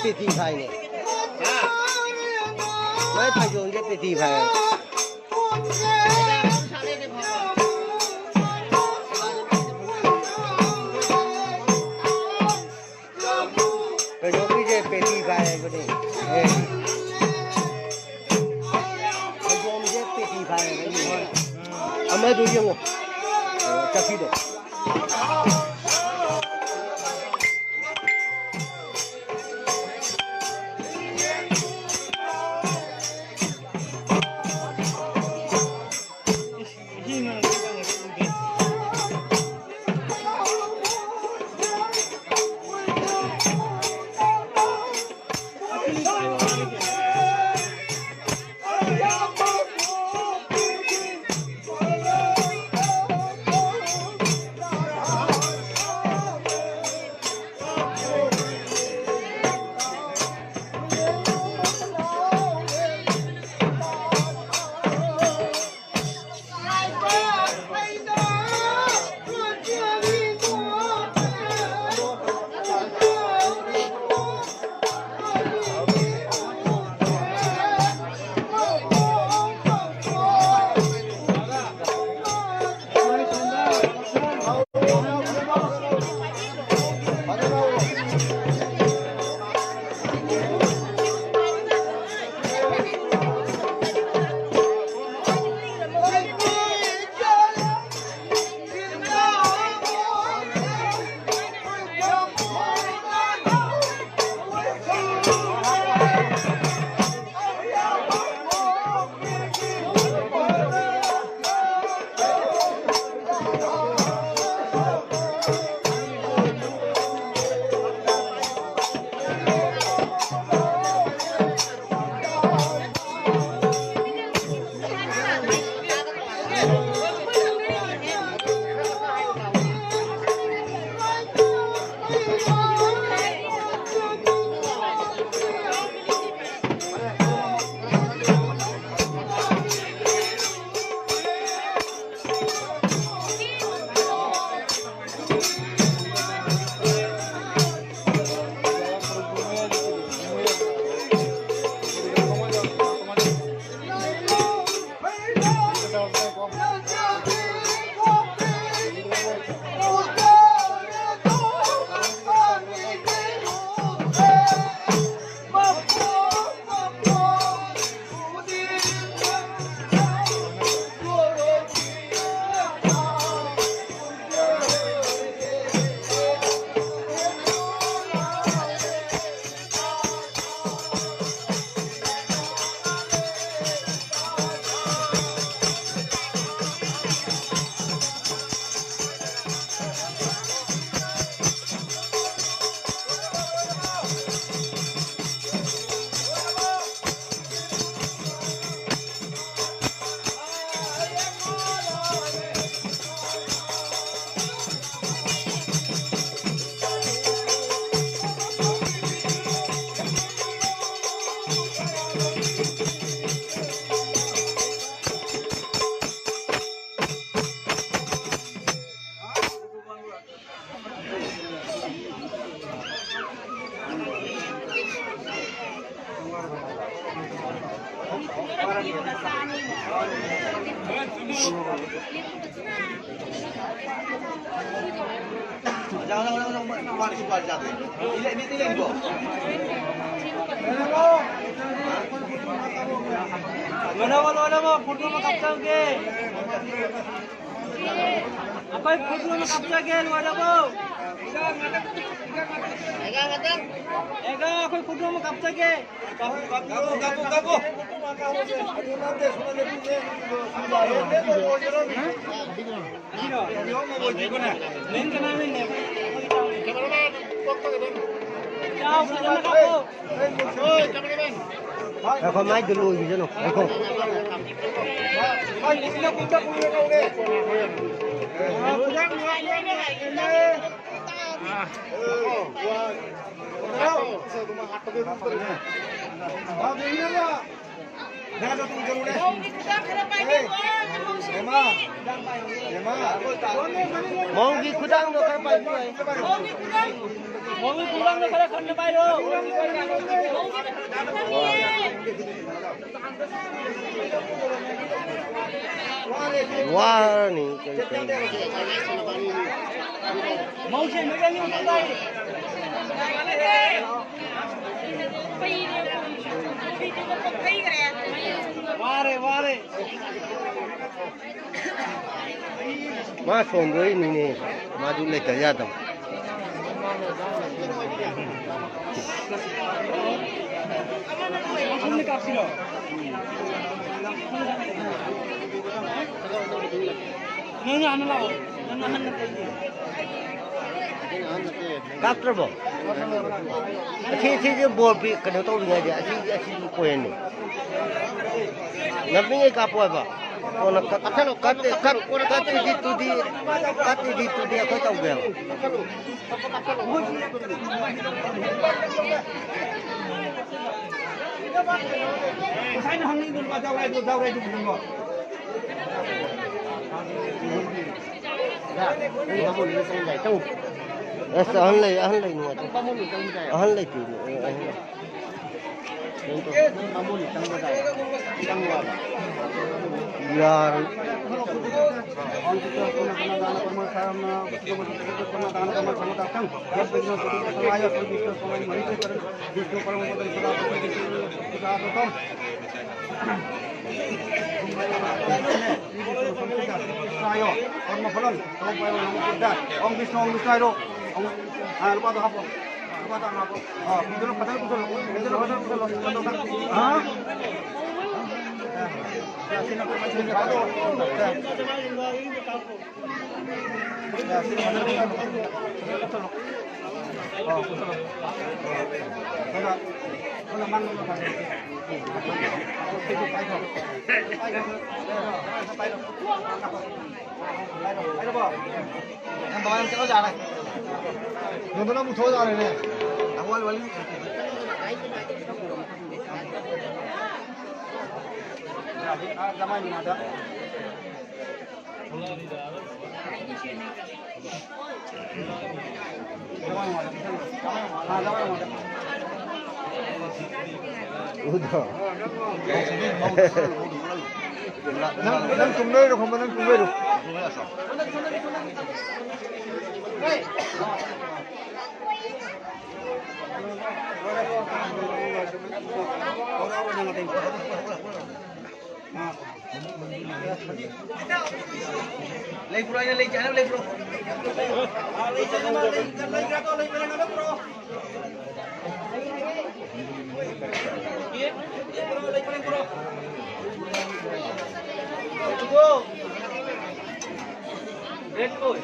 पेटी भाई ने मैं था जो ये पेटी भाई जो भी ये पेटी भाई है बोले जो ये पेटी भाई है हमें दूसरे को चकी दो Wala mo, foto mo kapsang ke. Apa foto mo kapsang ke, wala mo. Ega, aku foto mo kapsang ke. Kapu. এখন মাই দিলো ওই জানো দেখো Mau gi kudang do kar pai Mobil pulang na kaya kan na bayo. Wah nih. Mau siya megang yung tatay. Ware. Mas sombong ini nih. Maju leca ya tuh. Hamne kapsilo. Nanya ano lao. Nanahan na tayo. Kapter bo. Sih bol pi kena tahu ni aja. Sih poin ni. Nabi ni kapu apa? Orang kata di tu dia kau tahu gak? Saya nak hangin dulu jauh lagi dulu. Ahal lagi ni. Ahal lagi tu. Biar Om Vishnu lupa tu apa? Betul. Yang bawa yang kau jalan. Nonton aku thua jalan ni. Aku wali. Zaman ni ada. udah. Nang tumbe ro, nang tumbe ro. Lagi bro, lagi jangan lagi bro. Lagi jangan lagi bro. Red boy.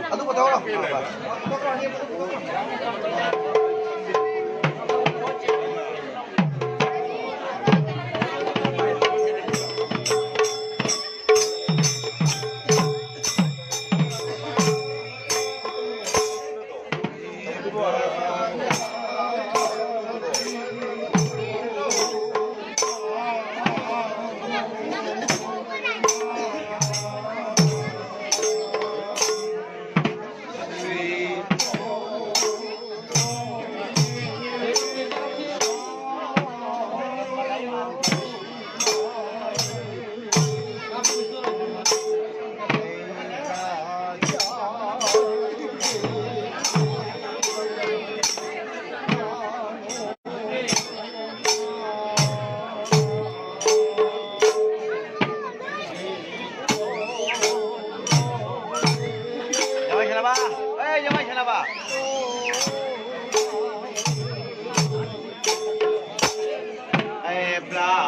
Aduh, betul lah. Blah.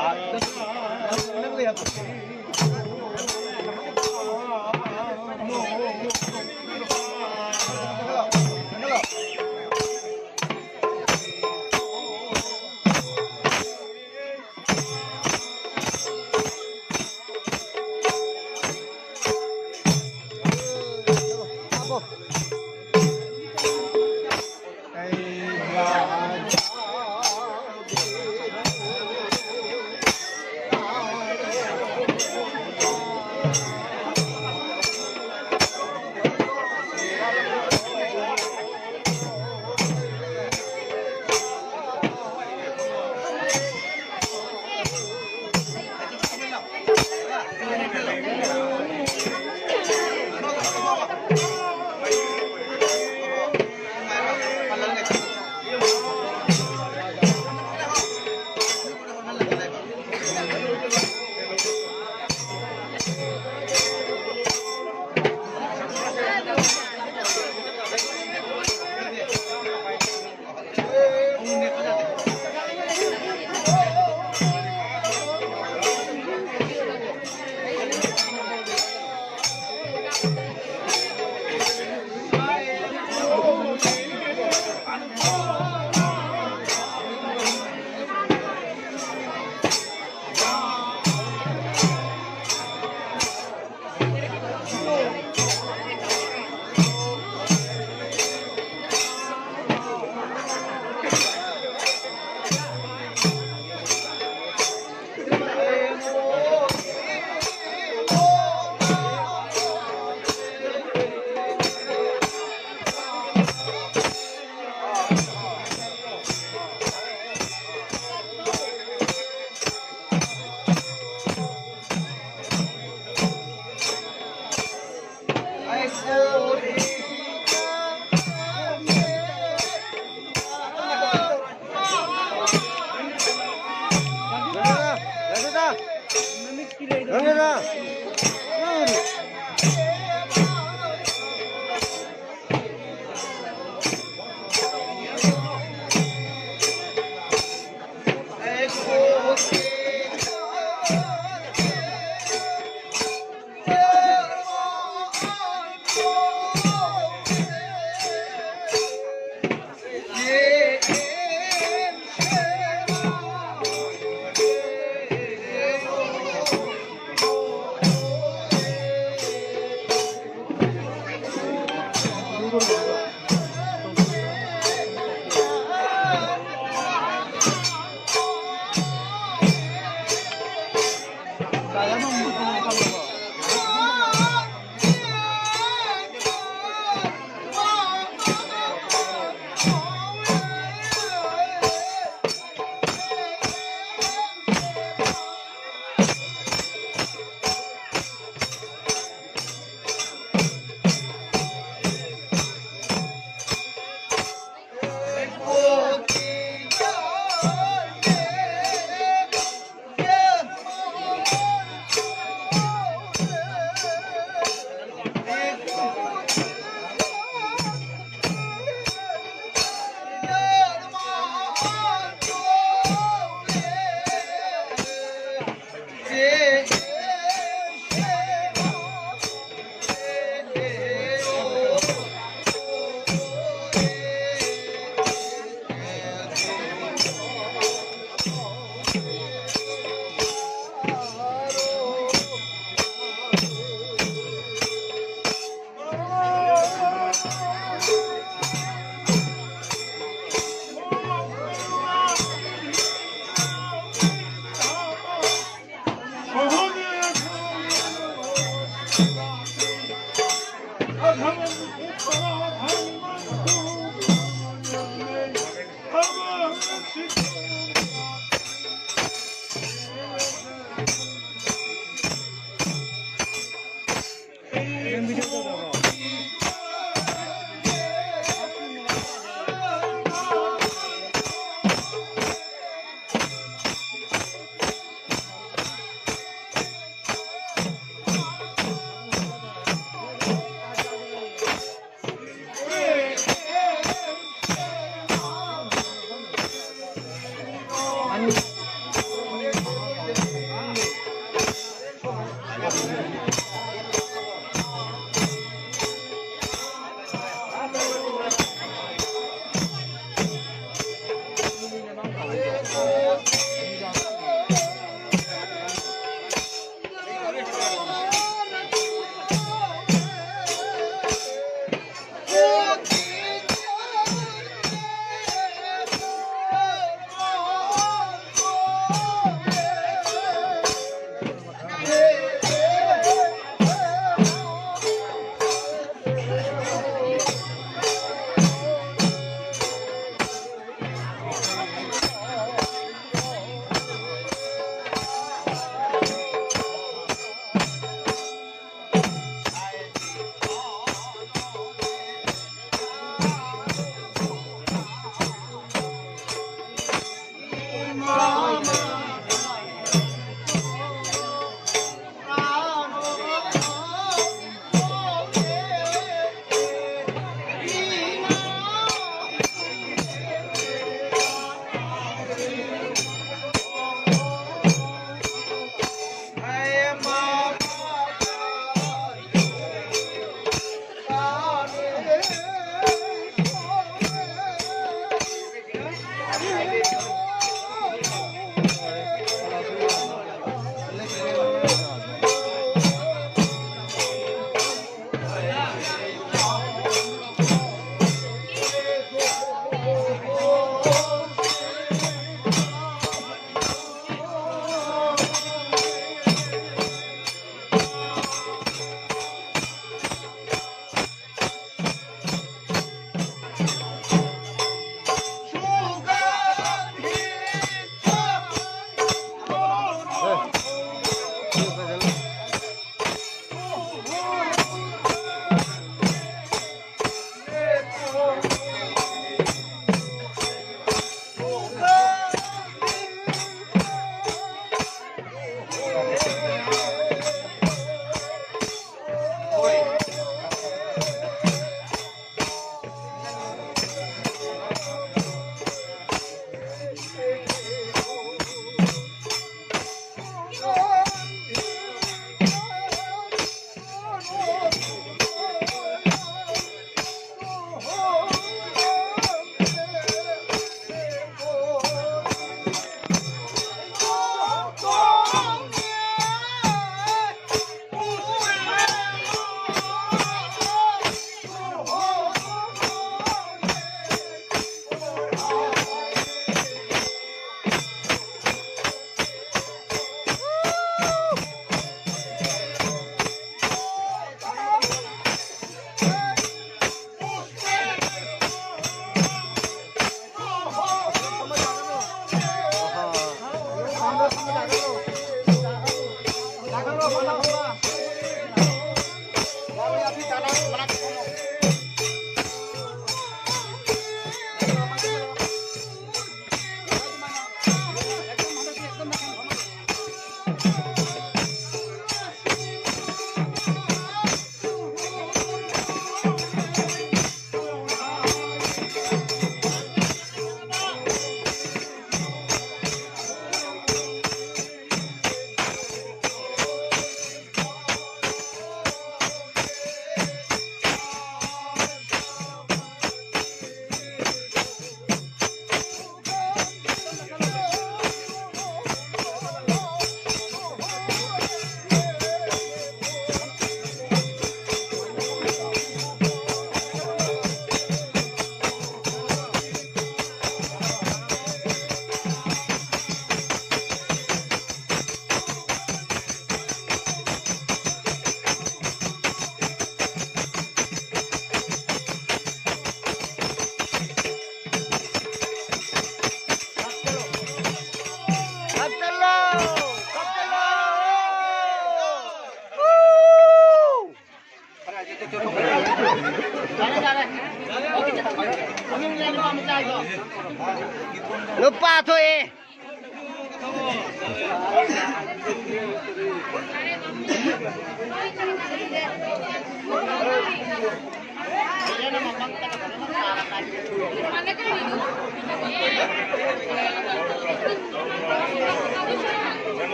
lupa thôi.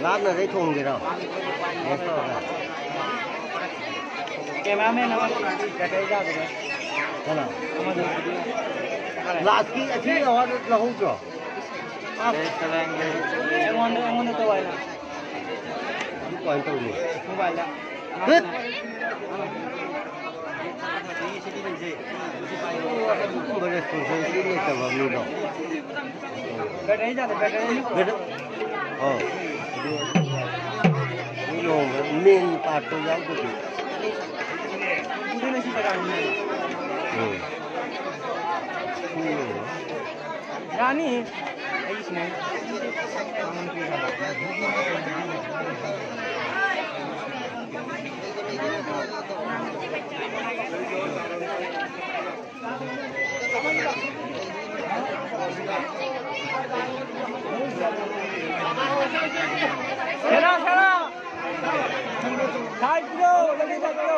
Lát nữa thấy thùng gì đâu. Cameraman apa? Cái ra rồi. Thế nào? Lát khi là không cửa. Em muốn tôi vậy nè. Không có anh tôi gì. Không vậy nè. Hết. Bây giờ tôi sẽ đi lên tàu vào đâu. Cái đấy ra thì cái đấy. Cái đó. Cái đồ main part tôi giáo của chị. Itu nasi padang ni. Rani, ayi sini. Sekarang. Side dulu, lagi side dulu.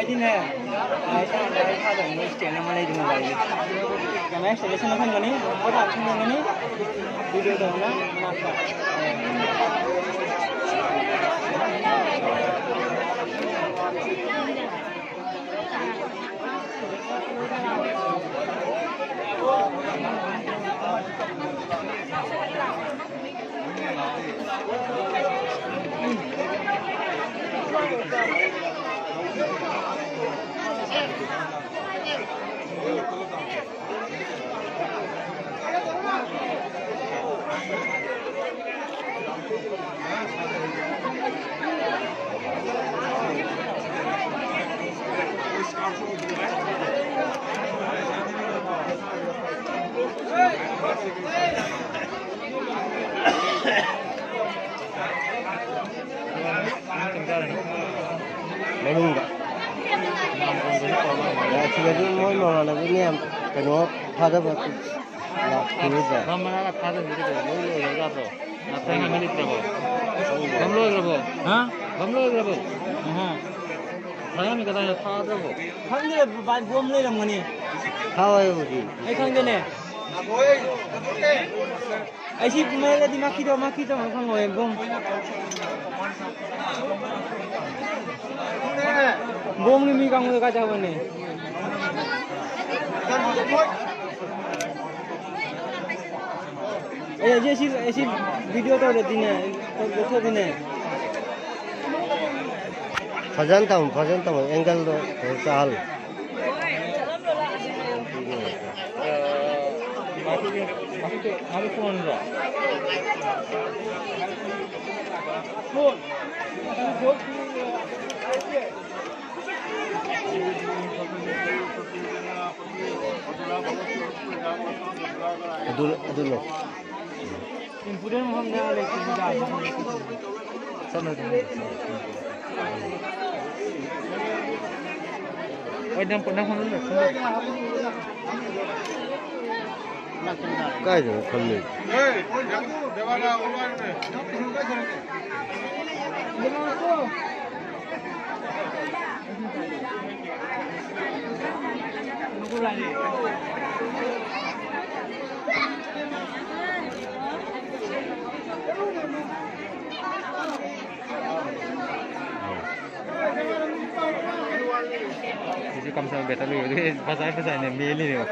Ini nè, ai tha được mấy chuyện năm nay thì mình vậy. Cái máy sẽ xem không cái này, có làm không cái này, video đó nó nạp Mấy đúng vậy. Chỉ là mỗi món là cái nem cái nó pha rất là quý giá. Không mà là phá được cái lôi lôi ra rồi. Là phải nghe mình đi rồi. Không lôi rồi. Hả? Không lôi rồi. Phải mình cái này phá rồi. Không như là bạn gom lên làm cái này. Thôi gì? Ai không cái này? Ai chỉ mấy cái đi maki đâu không ngồi gom. Gom ni mi kang ngồi cái cháu này. ऐसी वीडियो तो रहती है तो देखो भी नहीं फजनता हूँ एंगल तो चाल Aku phone rồi. Adulo. Kemudian Muhammad lagi juga. Sana tu. Ada pernah mana ni? Cái gì không được. cái cầm sao beta lưỡi cái phá giải này mê đi rồi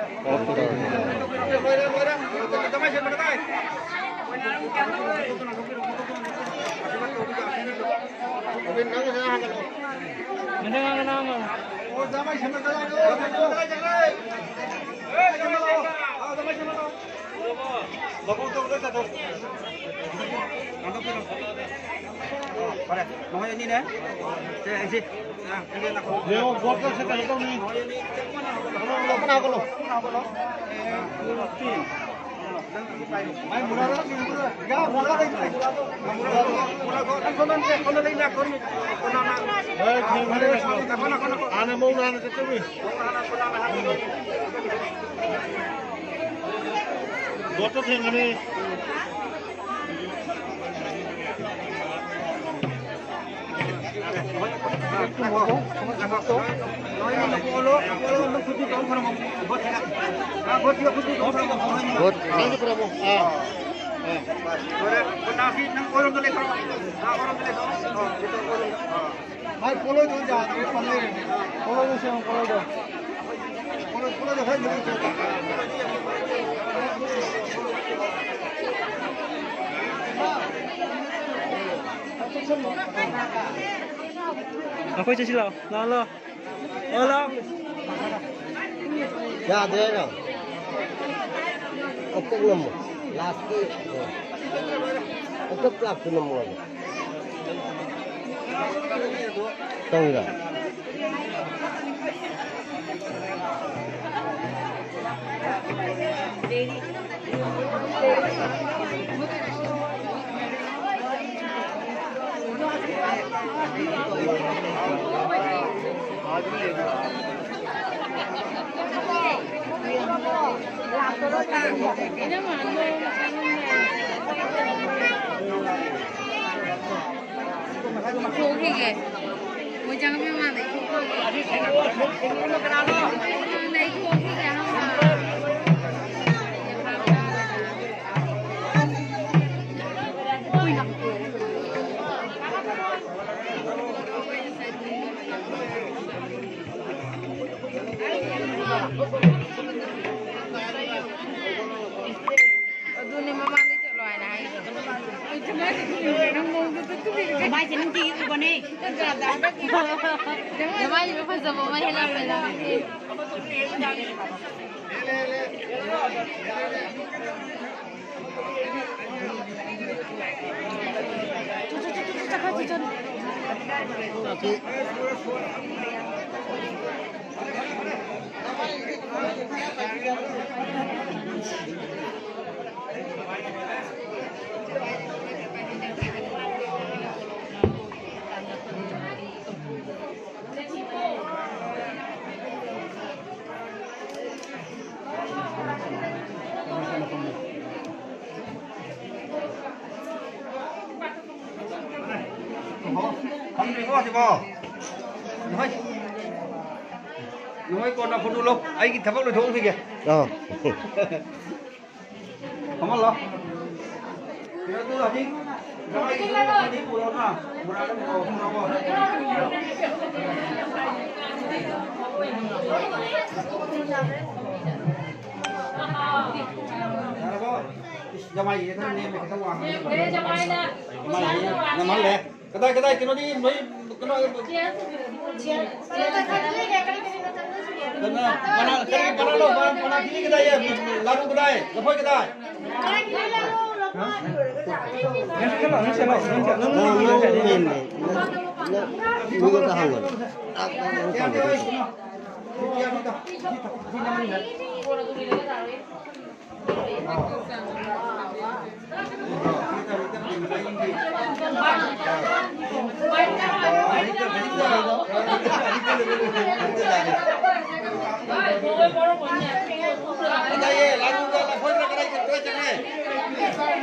nói như thế thế anh gì nếu gót cái sẽ cái đâu đi cái nào cái nào Mai mula lah, ya mula dah ini. Mula dah nak kau ni. Ane mau nak cakap ni. Gotot yang ni. Aku cakap lah, lah. Ya ada lah. Okey nombor. Last ke. Okey plug tu nombor. Tahu tak? Kìa, một trăm cái mà đấy không đấy không kìa không à. Aduh, ni mama ni chalo ai nai. Mai chỉ nung chi con đi. Nếu mai thì phải giờ bố mai làm phải làm. Không đi có thì bò. Nói con nào phụ du lâu, anh cái thằng bác đối thủ gì kìa. Không ăn lo. Thì nó cứ là gì? Nói đi phụ đâu nào? Một ai đó không đâu bò. Jamai ini kan ni mereka tahu orang. Jamai na mal le. Kadai kena ni noi kena. Mana lo mana kini kadai ya lalu kadai, lepoi kadai.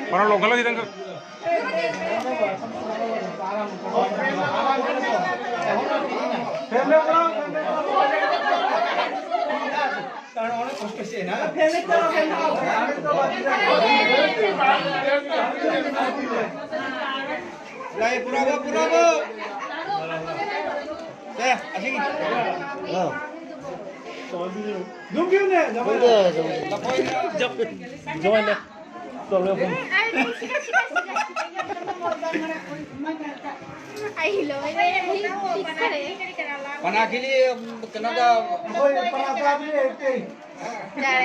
Para lokal lagi tangkap. Lai pura. Deh, asing. 동기네. 좋아했네. 또 레고. Ay, lo voy a ver. Panakili kenada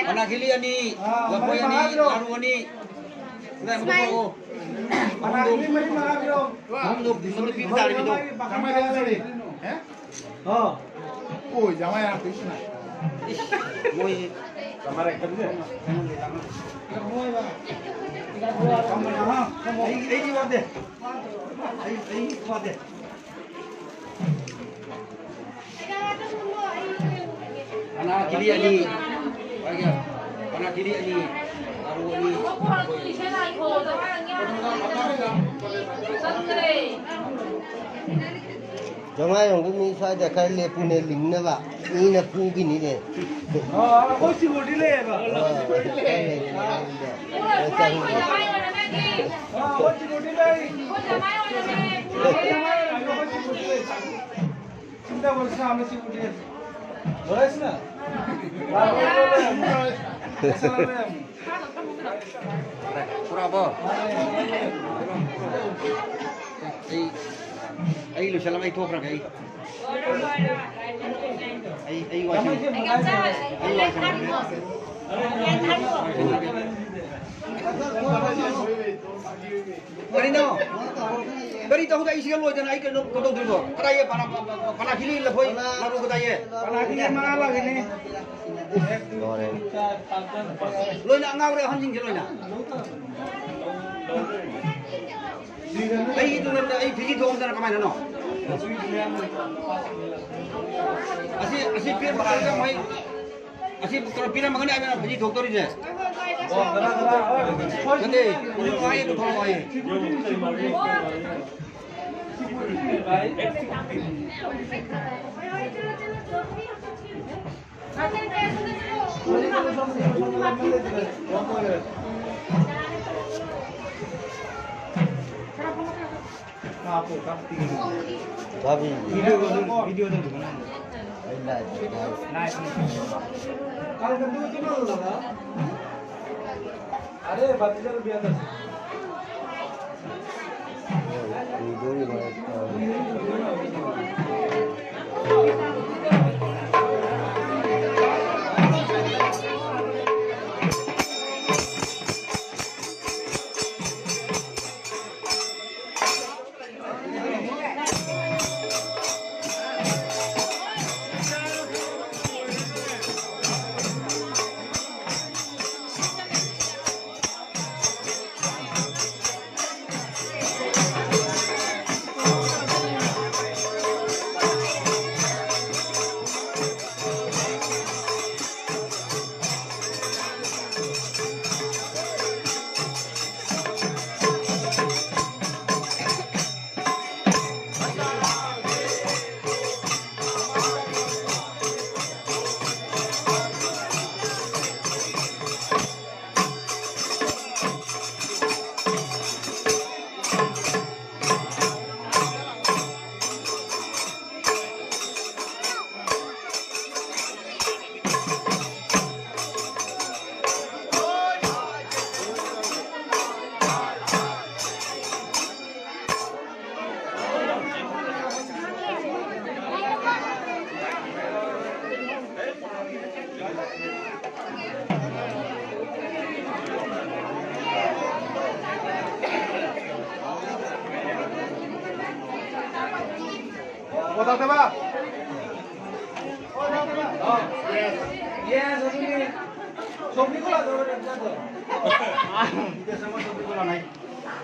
panakili ani lapoy ani laru ani sudah mo panakili mari magabiro mong mong pintar bito Oh, jamai yang Krishna. moy Kamera kerja. ai di wade ai wade panakili ani bagian panakili ani laru ani 정아 용금이 사자 갈래 분에 링나가 이나 풍기니네. hoci godile ba hoci godile cinta bolsa ame si godile bolas na pura ba ai lu salam ai thok ra ai washi ai washi bari no bari to ga isi lo jana ai ke ko do dilo kadai pana khili la phoi laru kadai pana khili mana la gini lo na ngau re hanjing lo na ai itu na ai phiji thong dana kamai no asi pir bakal ka mai asi kalau pira mangani ai phiji thok tori je jadi ini ai to thong ai Tapi video tu mana nice. kalau kedua tu mana lah अरे बच्चे भी आता Potong tebak. Yes, ini. Sobi ko lah dulu dah tu. Kita sama sobi ko lah naik.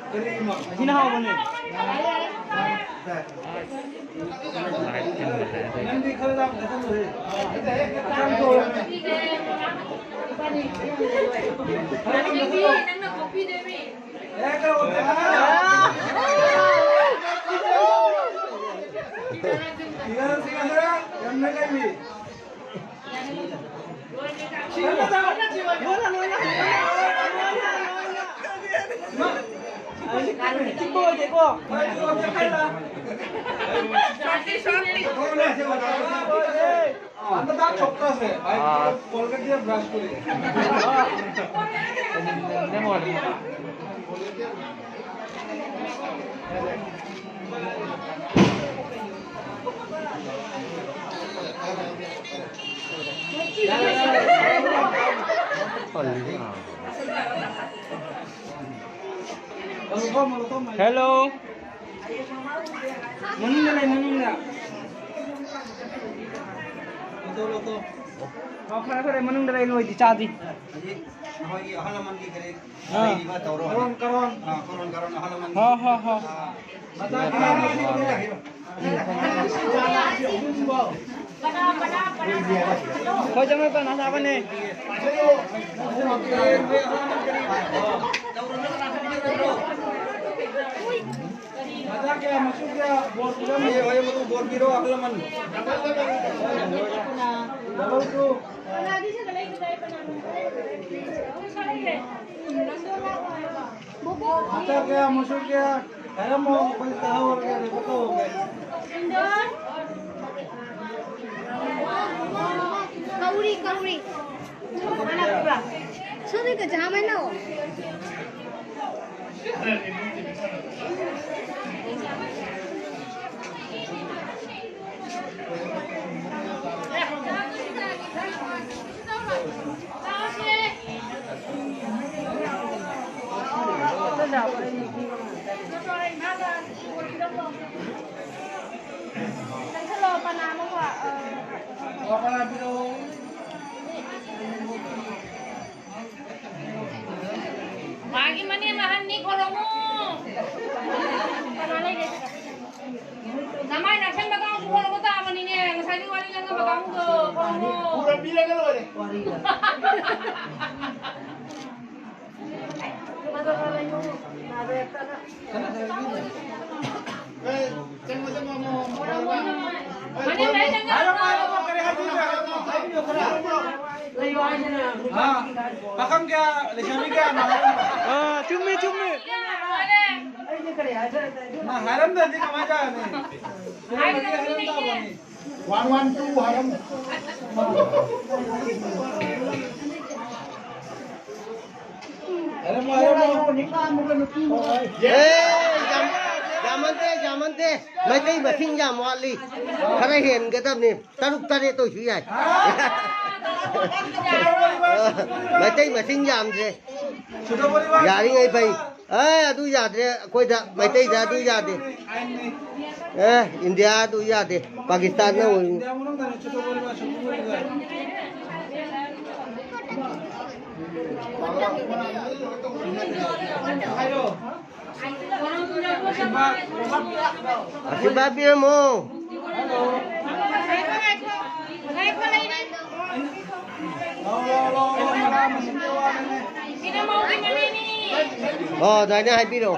Terima. Sini hawa bani. Nanti kalau dah datang tu. Kita akan tu. Nang kopi dewi. Kalau Singa yang nak kami. Singa dah. Cikgu cikgu. Shorty. আমরা দাঁত শক্ত আছে ভাই কলগেট দিয়ে ব্রাশ করি lemon hello Meninggal. Betul. Apa kare menung dari lu di cadi. Jadi, halaman di kiri. Ini mah tauron. Karon. Halaman. Ha. Mata Kau jangan tuh nasa apa nih? Masuknya bor kilo. Ayo betul bor kilo halaman. Double tuh. Masuknya masuknya. Saya mau tahu orangnya betul. Kauri. Mana pula? Sorry ke jamai na ho. Lagi mana lahan ni koromo. Panalay deh. Namay nasan bagang koromo ta mani ni. Ngasali wali lang bagang ko koromo. Pura bilang ka naman eh. Mana lain jangan. Pakam kya, leshami kya, Ah, cumi. nah haram dah di kamaja ni. 112 haram. Jamante. Mai tei mà sinh jam wali. Khare hiền cái tập này, taruk tare tôi chú dạy. Mai tei mà sinh jam thế. Sudah परिवार. Yari ngay bay. Tu ya thế, coi đã, mai tei đã tu ya thế. India tu ya thế, Pakistan na. Dia menung dari sudah परिवार semua juga. Ayo. Akibat dia mo. Sino mau gimana ni? Oh, dah ni hai pi đâu.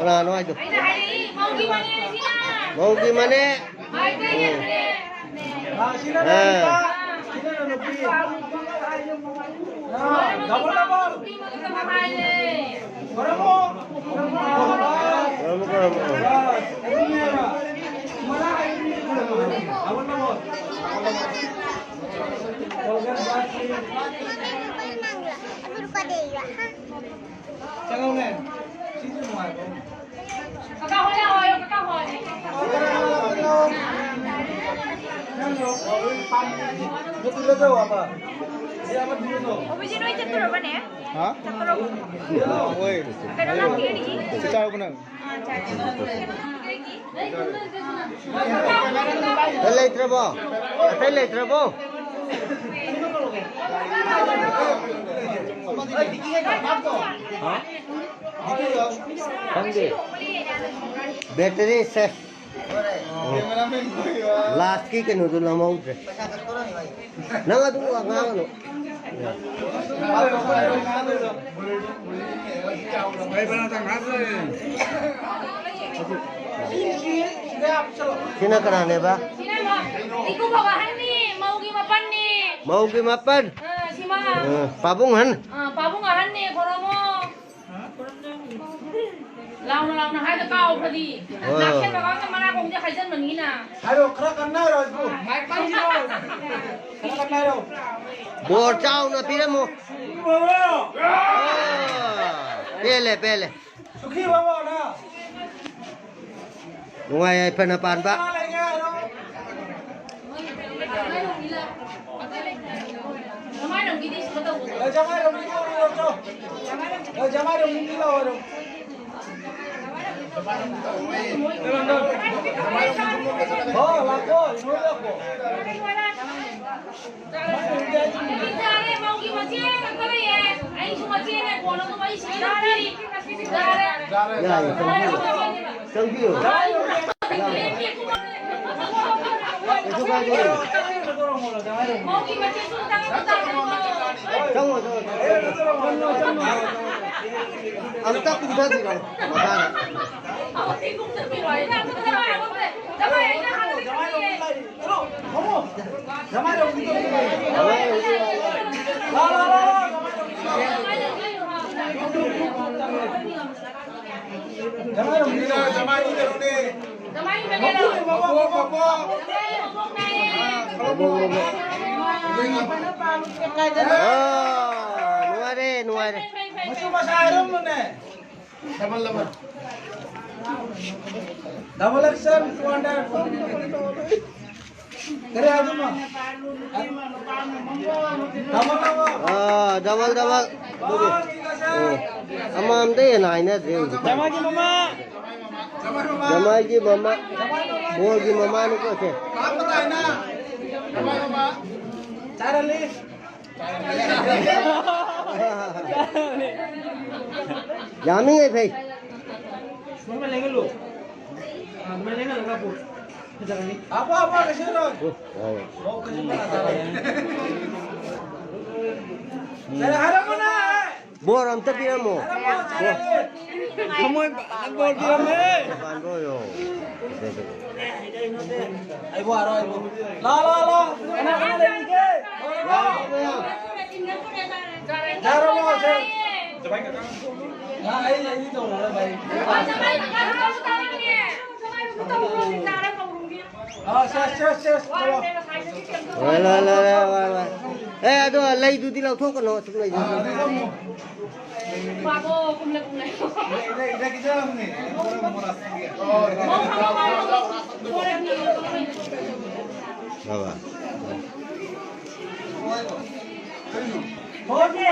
Ona nói được. Mau gimana ni sila? Mau gimana? Hai deh ya. Sila na lupi. Double. Koromo. Jangan nen. Situ muat. Kakak hoy. Betul tahu apa? Dia apa dulu tu? Obisi noi catur apa ni? Ha? Catur apa? Oi. Pero lang kiri. Secara ko na. Lấy trabo. Thấy lấy trabo. हाँ Sunday Battery se. Cameraman ko yun. Last ki ke nudu na mau tre. Nanga tu nganga no. Sina karane ba? Sino mo? Iku bawahan ni. Mau Mau ki mapan? Sima. Pabung han. Pabungahan ni koromo. Launa hai ta cao pha đi. Na khen bà con cái mana cũngจะใครdân mình nghĩ nè. Hai đâu, khá cắn này rồi cô. Mày cắn gì đâu? Khá cắn này đâu? Bồ trao nó tí đó mô. Pele. Sukhi bawa na. Ngoài phần là bàn bác. Lại nghe đâu? Mai đồng ký đi số đầu. Jamai đồng đi đâu cho? Jamai đồng đi đâu rồi? Là cô, nuôi là cô. Mau ghi mà chia nó có đây anh chung mà chia này của nó có mấy xí ra đây. Ra đây. Sông Kiều. Mau ghi mà chia xuống tăng. Xong rồi. Ông tắc cũng thật gì đâu. Mà ra này. Thì cũng tự bị nói ra không thể. Đó mà anh đang ăn cái gì? Jamai đồng đi đâu? Jamai đồng đi đâu? Jamai đi đâu đi? Jamai đi về đâu? Nuôi đi. Masuk masa air mana? Double action, wonderful. Kere aja mah. Double. Amam teh naik nih. Jamai ki mama. Jamai ki mama. Bol ki mama nih kok sih. Apa tahu na? Jamai mama. Cara list. Jamin ngay thầy. Mana lagi lu? Mana lagi lu kapur? Apa ke sini? Mau ke sini Saya harap mana? Bor am tapi amo. Kamu bor dia me. Bando yo. Ai bu aro ibu. La. Enak lagi ke? Jaro mau saya. Coba ke kamu. Nah, ini tuh lah baik. Jamai ka ka su tăng nè. Jamai ku tao ko sin ra đây phòng rung kia. Ses. Rồi. Ê, tôi lấy tôi đi lau thuốc con nó, chúng lấy. Bà cô cùng này. Đây cái gì này? Rồi. Thôi đi.